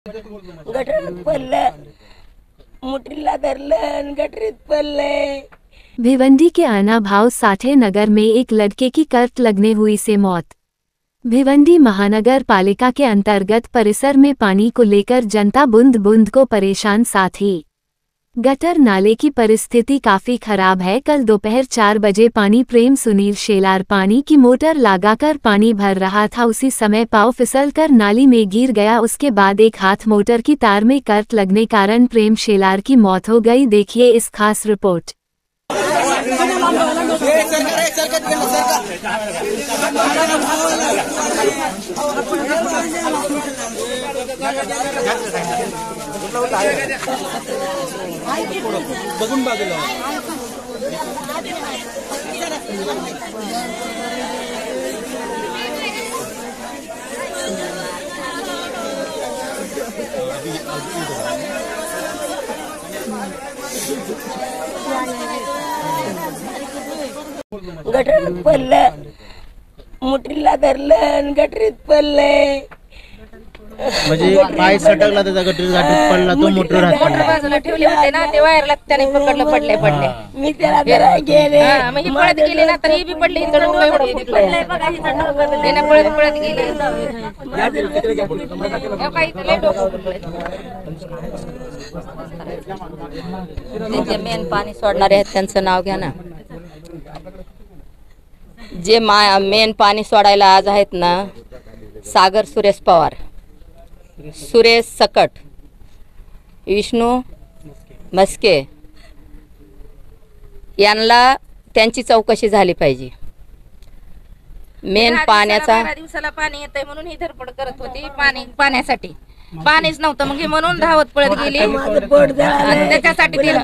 गटरीत पडलं, मुठीला धरलं, गटरीत पडले। भिवंडी के आना भाव साठे नगर में एक लड़के की करंट लगने हुई से मौत। भिवंडी महानगर पालिका के अंतर्गत परिसर में पानी को लेकर जनता बूंद बूंद को परेशान, साथ ही गटर नाले की परिस्थिति काफी खराब है। कल दोपहर 4 बजे पानी प्रेम सुनील शेलार पानी की मोटर लगाकर पानी भर रहा था, उसी समय पाँव फिसलकर नाली में गिर गया। उसके बाद एक हाथ मोटर की तार में करंट लगने कारण प्रेम शेलार की मौत हो गई। देखिए इस खास रिपोर्ट। बघून बाजूला गटरीत पडलं, मुठीला धरलं, गटरीत पडले। म्हणजे पाय सटकला त्याचा गटरीत पडला, तो मोटर बाजूला ठेवले होते ना, ते वायरला त्याने पकडलं, पडले मी त्याला घरा गेले, मग ही पळत गेली ना, तर ही बी पडली, इथं डोकं एवढं फुटलंय बघा, त्याने पळत गेली, जे मेन पाणी सोडणारे आहेत त्यांचं नाव घ्या ना। जे मेन पाणी सोडायला आज आहेत ना, सागर सुरेश पवार, सुरेश सकट, विष्णू मस्के, यांना त्यांची चौकशी झाली पाहिजे। मेन पाण्याचा 12 दिवसाला पाणी येतंय म्हणून ही धडपड करत होती, पाण्यासाठी पाणीच नव्हतं, मग हे म्हणून धावत पळत गेली आणि त्याच्यासाठी तिला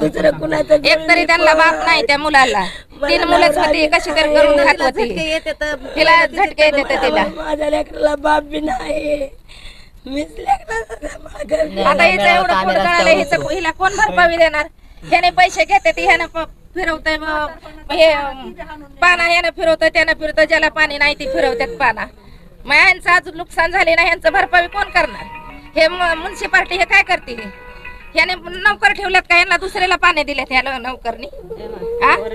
एक तरी त्यांना बाप नाही, त्या मुलाला 3 मुलंच होती, कशी तरी करून खात होती, तिला झटके येते, तिला माझ्या लेकराला बाप बी नाही, मीच लेकराला आता हिचं एवढं पोट गळालं, हिला कोण भरपावी देणार? ह्याने पैसे घेते, ह्यानं फिरवतंय, हे पाना ह्यानं फिरवतंय, त्यानं फिरवतंय, ज्याला पाणी नाही ती फिरवतात पाना, मग ह्यांचं अजून नुकसान झाले ना, ह्यांचं भरपावी कोण करणार? हे म्युन्सिपाल्टी हे काय करते? ह्याने नौकर ठेवल्यात का, ह्यांना दुसऱ्याला पाणी दिलेत ह्या नौकरनी?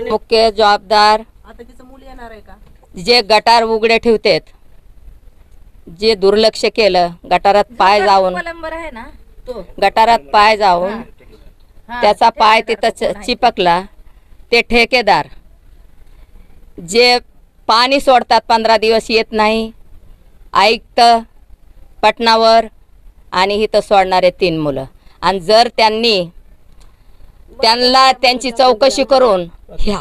मुख्य जबाबदार जे गटार उघडे ठेवतात, जे दुर्लक्ष केलं, गटारात पाय जाऊन गटारात पाय जाऊन त्याचा पाय तिथं चिपकला, ते ठेकेदार जे पाणी सोडतात 15 दिवस येत नाही, आयुक्त पटनावर आणि इथं सोडणारे 3 मुलं, आणि जर त्यांना त्यांची चौकशी करून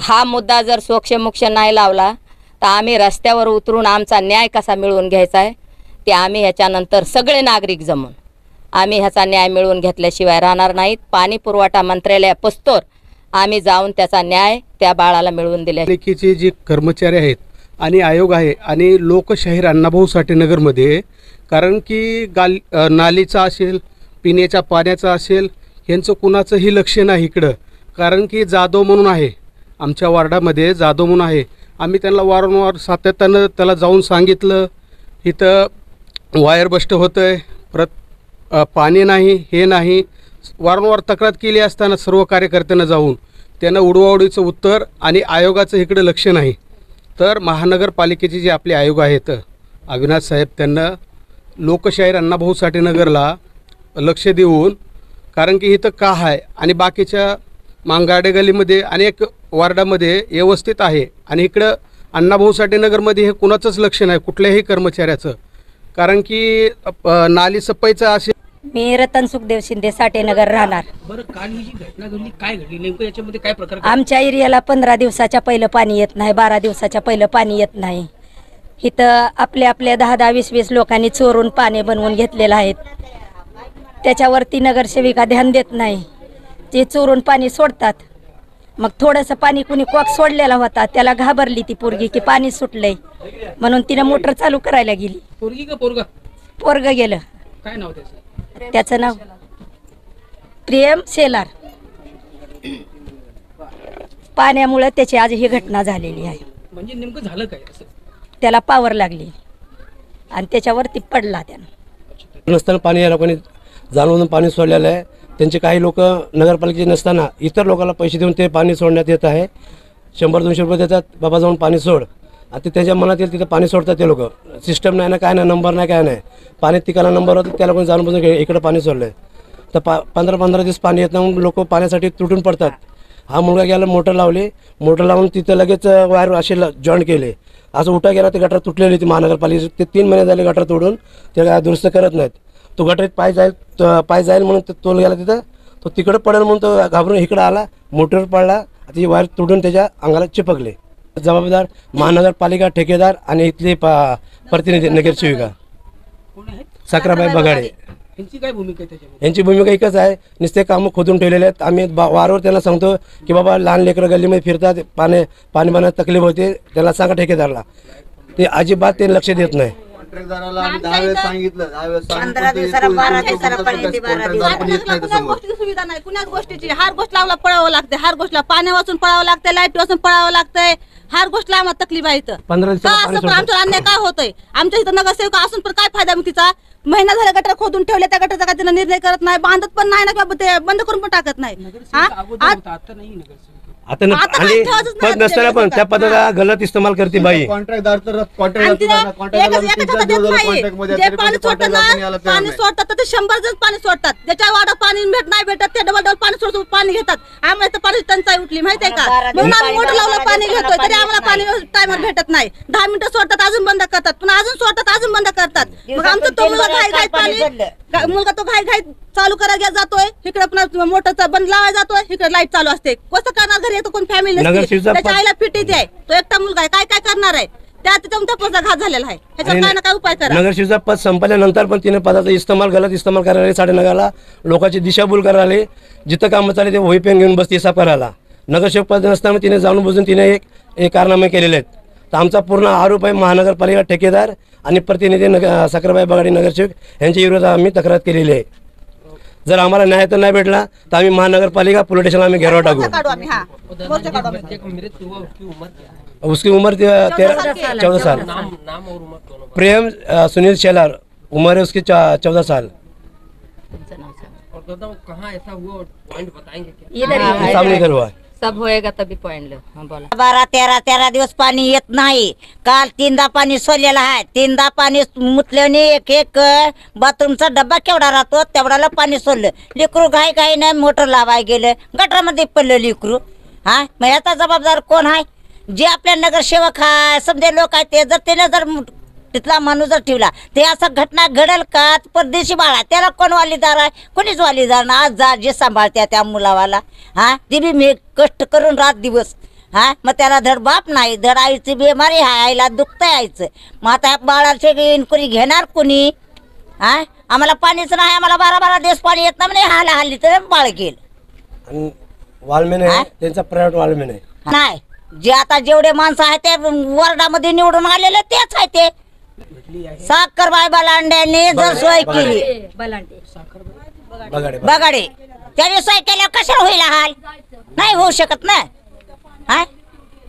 हा मुद्दा जर सोक्षमोक्ष नाही लावला, तर आम्ही रस्त्यावर उतरून आमचा न्याय कसा मिळवून घ्यायचा आहे ते आम्ही ह्याच्यानंतर सगळे नागरिक जमून आम्ही ह्याचा न्याय मिळवून घेतल्याशिवाय राहणार नाहीत। पाणी पुरवठा मंत्रालयापास्तोर आम्ही जाऊन त्याचा न्याय त्या बाळाला मिळवून दिला। पालिकेचे जे कर्मचारी आहेत आणि आयोग आहे आणि लोकशाहीर अण्णाभाऊ साठे नगरमध्ये, कारण की नालीचा असेल, पिण्याच्या पाण्याचा असेल, यांचं कुणाचंही लक्ष नाही इकडं, कारण की जाधव म्हणून आहे आमच्या वार्डामध्ये, जाधव म्हणून आहे, आम्ही त्यांना वारंवार सातत्यानं त्याला जाऊन सांगितलं, इथं वायर बस्ट होतं आहे, पाणी नाही, हे नाही, वारंवार तक्रार केली असताना सर्व कार्यकर्त्यांना जाऊन त्यांना उडवाउडीचं उत्तर आणि आयोगाचं इकडे लक्ष नाही। तर महानगरपालिकेचे जे आपले आयोग आहेत अविनाश साहेब, त्यांना लोकशाहीर अण्णाभाऊ साठे नगरला लक्ष देऊन, कारण की इथं का आहे आणि बाकीच्या मांगाडे गलीमध्ये अनेक वार्डामध्ये व्यवस्थित आहे आणि इकडं अण्णाभाऊ साठे नगरमध्ये हे कुणाचंच लक्ष नाही कुठल्याही कर्मचाऱ्याचं, कारण की नाली सफाईचं असेल। मी रतन सुखदेव शिंदे साठे नगर राहणार। बरं, काल ही जी घटना घडली, काय घडली नेमकं, याच्यामध्ये काय प्रकार? आमच्या एरियाला 15 दिवसाच्या पहिलं पाणी येत नाही, 12 दिवसाच्या पहिलं पाणी येत नाही। इथं आपल्या 10-10, 20-20 लोकांनी चोरून पाणी बनवून घेतलेलं आहे, त्याच्यावरती नगरसेविका ध्यान देत नाही, ते चोरून पाणी सोडतात। मग थोडंसं पाणी कुणी कॉक सोडलेला होता, त्याला घाबरली ती पोरगी की पाणी सुटलंय म्हणून तिने मोटर चालू करायला गेली। पोरगी का पोरगा? पोरग गेलं। काय नाव त्याचं नाव प्रेम शेलार। पाण्यामुळे त्याची आज ही घटना झालेली आहे। म्हणजे नेमकं झालं काय? त्याला पावर लागली आणि त्याच्यावरती पडला, त्यानं नसताना पाणी यायला कोणी जाणून पाणी सोडलेलं आहे. त्यांचे काही लोक नगरपालिकेचे नसताना इतर लोकांना पैसे देऊन ते पाणी सोडण्यात येत आहे. 100-200 रुपये देतात, बाबा जाऊन पाणी सोड. आता त्यांच्या मनात येईल तिथं पाणी सोडतात ते लोक. सिस्टम नाही ना, काय नाही, नंबर नाही, काय नाही. पाणी तिकाला नंबर होतं, त्या लोकांनी जाणून बुजून इकडं पाणी सोडलं आहे. तर 15-15 दिवस पाणी येत नाही, लोक पाण्यासाठी तुटून पडतात. हा मुलगा गेला, मोटर लावली, मोटर लावून तिथं लगेच वायर असे जॉईन केले. असं उठा गेला, ते गटर तुटलेली होती महानगरपालिकेची. ते 3 महिने झाले गटर तोडून, ते काय दुरुस्त करत नाहीत. तो गटरीत पाय जाईल म्हणून तो तोल गेला तिथं, तो तिकडं पडेल म्हणून तो घाबरून इकडं आला, मोटर पडला, ती वायर तुडून त्याच्या अंगाला चिपकले. जबाबदार महानगरपालिका, ठेकेदार आणि इथले प्रतिनिधी नगरसेविका सक्राबाई बगाडे. यांची भूमिका एकच आहे, नुसते कामं खोदून ठेवलेले आहेत. आम्ही वारंवार त्यांना सांगतो की बाबा लहान लेकरं गल्लीमध्ये फिरतात, पाणी पाण्यात तकलीफ होते, त्याला सांगा ठेकेदाराला. ते अजिबात ते लक्ष देत नाही. सुविधा नाही कुणाच गोष्टीची. हर गोष्टीला आम्हाला पळावं लागते, हर गोष्टीला पाणी वाचून पळावं लागतं, लाईट वाचून पळावं लागतंय. हर गोष्टीला आम्हाला तकलीफ आहे. इथं 15 दिवसाला आमचं अन्याय काय होतंय? आमच्या इथं नगरसेवक असून पण काय फायदा मग तिचा? महिना झाला गटर खोदून ठेवले, त्या गटरचा काय तिनं निर्णय करत नाही, बांधत पण नाही ना, किंवा ते बंद करून पण टाकत नाही. आता पद नसताना पण त्या पदाचा गलत इस्तेमाल करते बाई. कॉन्ट्रॅक्टदार तर जे पाणी सोडतात ना, पाणी सोडतात तर ते 100 जण पाणी सोडतात. ज्याच्या वाडा पाणी नाही भेटत ते डबल पाणी सोडून पाणी घेतात. आम्हाला तर पाणी टंचाई उठली माहितीये का? म्हणून आम्ही मोटर लावलं पाणी घेतोय, तरी आम्हाला पाणी टायमर भेटत नाही. 10 मिनिटं सोडतात, अजून बंद करतात, पुन्हा अजून सोडतात, अजून बंद करतात. मग आमचं तो मुलगा घाई पाणी मुलगा तो घाई चालू करायला जातोय, इकडे पुन्हा मोटरचा बंद लावायला जातोय, इकडे लाईट चालू असते. कसं करणार? घरी येतो कोण फॅमिली नसते, त्याच्या आईला फिटीत आहे, तो एकटा मुलगा आहे, काय काय करणार आहे? त्या पदाचा घात झालेला आहे. ह्याच्यावर काय ना काय उपाय करा. नगरसेवकचा पद संपल्यानंतर पण तिने पदाचा गलत इस्तेमाल करायला, साडेनगरला लोकांची दिशाभूल करायला, जिथं कामं चालले ते वही पेन घेऊन बसते हिसाब करायला. नगरसेवक पद नसताना तिने जाणून बुजून तिने एक कारनामे केलेले आहेत. तर आमचा पूर्ण आरोप आहे महानगरपालिका, ठेकेदार आणि प्रतिनिधी सक्राबाई बगाडे नगरसेवक यांच्या विरोधात आम्ही तक्रार केलेली आहे. जर आम्हाला न्याय तर नाही भेटला तर आम्ही महानगरपालिका पोलीस स्टेशनला आम्ही घेराव टाकू. उसकी उम्र 14 साल. प्रेम सुनील शेलार, उम्र है उसकी 14 साल. सामने घर हुआ. सब होएगा तभी पॉइंट लो. हाँ बोला. 12-13 दिवस पाणी येत नाही. काल 3दा पाणी सोडलेलं आहे. 3दा पाणी मुतल्याने एक बाथरूमचा डब्बा केवढा राहतो तेवढ्याला पाणी सोडलं. लेकरू घाई नाही मोटर लावाय गेलं, गटरामध्ये पडलं लेकरू. हा, मग याचा जबाबदार कोण आहे? जे आपल्या नगरसेवक आहे, समजे लोक आहेत, ते जर त्याने जर तिथला माणूस जर ठेवला ते असं घटना घडेल का? परदेशी बाळा त्याला कोण वालीदार आहे? कोणीच वालीदार ना. आज जा जे सांभाळत्या त्या मुलावाला, हा, ते बी मी कष्ट करून रात दिवस. हा, मग त्याला धड बाप नाही, धड आईची बिमारी आहे, आईला दुखतंय आईचं. मग आता बाळाची इन्क्वायरी घेणार कोणी? हा, आम्हाला पाणीच नाही, आम्हाला 12 दिवस पाणी येत नाही म्हणे. हल्ली तर बाळ गेल. वालमेन आहे त्यांचा प्रायव्हेट वालमेन आहे. नाही, जे आता जेवढे माणसं आहेत ते वॉर्डामध्ये निवडून आलेले तेच आहे. ते साखरबाई बलांड्यांनी जर सोय केली, बगाडे त्याने सोय केल्यावर कशाला होईल हाल? नाही होऊ शकत ना. हा,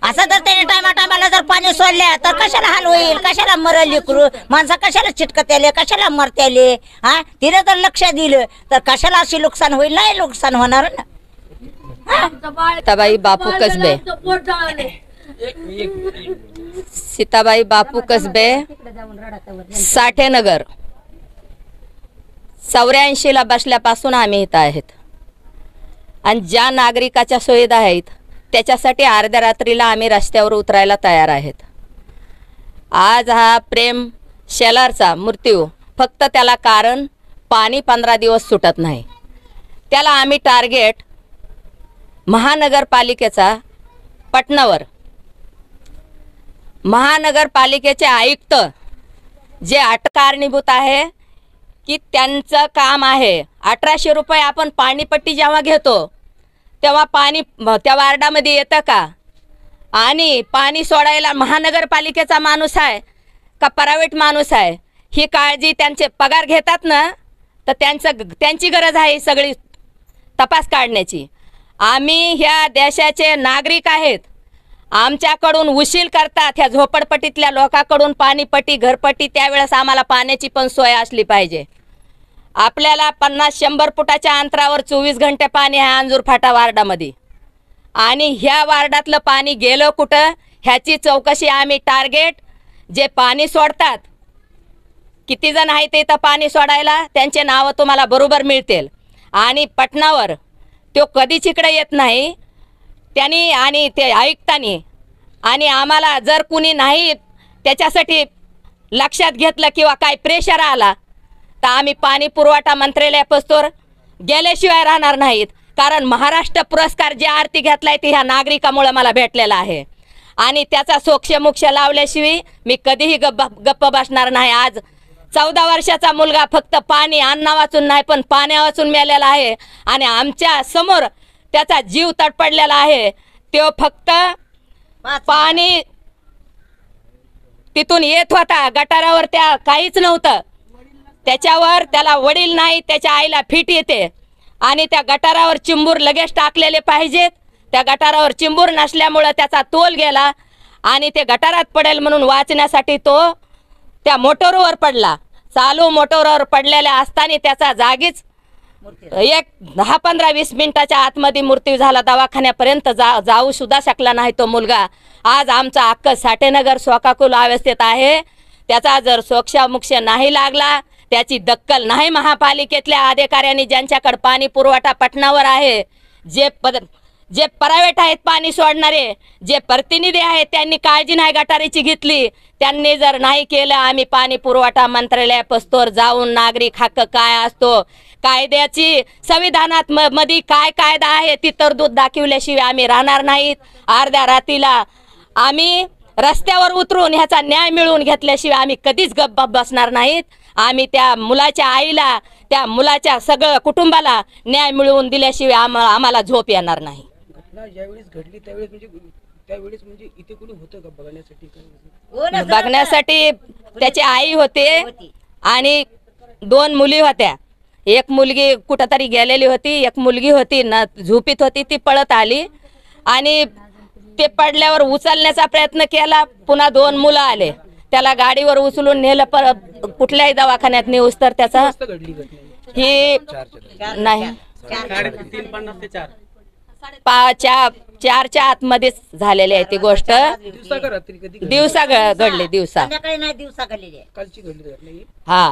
असं जर त्याने टायमाला जर पाणी सोडल्या तर कशाला हाल होईल? कशाला मरल लेकरू? माणसं कशाला चिटकत आले, कशाला मरत्याले? हा, तिने जर लक्ष दिलं तर कशाला अशी नुकसान होईल? नाही नुकसान होणार ना. सीताबाई बापू कसबे, सीताबाई बापू कसबे, साठेनगर. 84ला बसल्यापासून आम्ही इथं आहेत. आणि ज्या नागरिकाच्या सुविधा आहेत त्याच्यासाठी अर्ध्या रात्रीला आम्ही रस्त्यावर उतरायला तयार आहेत. आज हा प्रेम शेलारचा मृत्यू फक्त त्याला कारण पाणी 15 दिवस सुटत नाही. त्याला आम्ही टार्गेट महानगरपालिकेचा पटनावर, महानगरपालिकेचे आयुक्त जे कारणीभूत आहे की त्यांचं काम आहे 1800 रुपये आपण पाणीपट्टी जेव्हा घेतो तेव्हा पाणी त्या वार्डामध्ये येतं का? आणि पाणी सोडायला महानगरपालिकेचा माणूस आहे का प्रायव्हेट माणूस आहे ही काळजी त्यांचे पगार घेतात ना, तर त्यांची गरज आहे सगळी तपास काढण्याची. आम्ही ह्या देशाचे नागरिक आहेत. आमच्याकडून उशील करतात ह्या झोपडपट्टीतल्या लोकांकडून पाणीपट्टी, घरपट्टी. त्यावेळेस आम्हाला पाण्याची पण सोय असली पाहिजे. आपल्याला 50-100 फुटाच्या अंतरावर 24 घंटे पाणी आहे अंजूर फाटा वार्डामध्ये. आणि ह्या वार्डातलं पाणी गेलं कुठं ह्याची चौकशी आम्ही टार्गेट जे पाणी सोडतात, किती जण आहेत इथं पाणी सोडायला, त्यांचे नावं तुम्हाला बरोबर मिळतील. आणि पटनावर तो कधीच इकडे येत नाही त्यांनी आणि ते आयुक्तांनी. आणि आम्हाला जर कुणी नाही त्याच्यासाठी लक्षात घेतलं किंवा काय प्रेशर आला तर आम्ही पाणी पुरवठा मंत्रालयापासून गेल्याशिवाय राहणार नाहीत. कारण महाराष्ट्र पुरस्कार जे आरती घेतलाय ते ह्या नागरिकामुळे मला भेटलेला आहे. आणि त्याचा सोक्षमोक्ष लावल्याशिवाय मी कधीही गप्प बसणार नाही. आज 14 वर्षाचा मुलगा फक्त पाणी अन्ना वाचून नाही पण पाण्या वाचून मेलेला आहे. आणि आमच्या समोर त्याचा जीव तडपडलेला आहे. तो फक्त पाणी तिथून येत होता गटारावर, त्या काहीच नव्हतं त्याच्यावर. त्याला वडील नाही, त्याच्या आईला फिट येते. आणि त्या गटारावर चिंबूर लगेच टाकलेले पाहिजेत. त्या गटारावर चिंबूर नसल्यामुळं त्याचा तोल गेला आणि ते गटारात पडेल म्हणून वाचण्यासाठी तो त्या मोटरवर पडला. चालू मोटरवर पडलेल्या असताना त्याचा जागीच 10-15-20 मिनिटाच्या आतमध्ये मृत्यू झाला. दवाखान्यापर्यंत जाऊ सुद्धा शकला नाही तो मुलगा. आज आमचा अख्खं साठेनगर शोकाकुल अवस्थेत आहे. त्याचा जर सोक्षमोक्ष नाही लागला, त्याची दक्कल नाही महापालिकेतल्या अधिकाऱ्यांनी ज्यांच्याकडे पाणी पुरवठा पटनावर आहे, जे प्रायव्हेट आहेत पाणी सोडणारे, जे प्रतिनिधी आहेत त्यांनी काळजी नाही गटारीची घेतली, त्यांनी जर नाही केलं आम्ही पाणी पुरवठा मंत्रालयापासून जाऊन नागरिक हक्क काय असतो, कायद्याची संविधानात मध्ये काय कायदा आहे ती तरतूद दाखवल्याशिवाय आम्ही राहणार नाहीत. अर्ध्या रात्रीला आम्ही रस्त्यावर उतरून ह्याचा न्याय मिळवून घेतल्याशिवाय आम्ही कधीच गप्प बसणार नाहीत. आम्ही त्या मुलाच्या आईला, त्या मुलाच्या सगळं कुटुंबाला न्याय मिळवून दिल्याशिवाय आम्हाला झोप येणार नाही. ज्यावेळेस घडली त्यावेळेस म्हणजे इथे कोणी होतं का बघण्यासाठी? बघण्यासाठी त्याची आई होते आणि 2 मुली होत्या. एक मुलगी कुठंतरी गेलेली होती, एक मुलगी होती ना झोपीत होती, ती पळत आली आणि ते पडल्यावर उचलण्याचा प्रयत्न केला. पुन्हा 2 मुलं आले, त्याला गाडीवर उचलून नेलं. कुठल्याही दवाखान्यात नेऊस तर त्याचा ही नाही 4च्या आतमध्येच झालेली आहे ती गोष्ट. दिवसा घडली, दिवसा संध्याकाळी नाही, दिवसा घडलेली आहे. कालची घडली हा.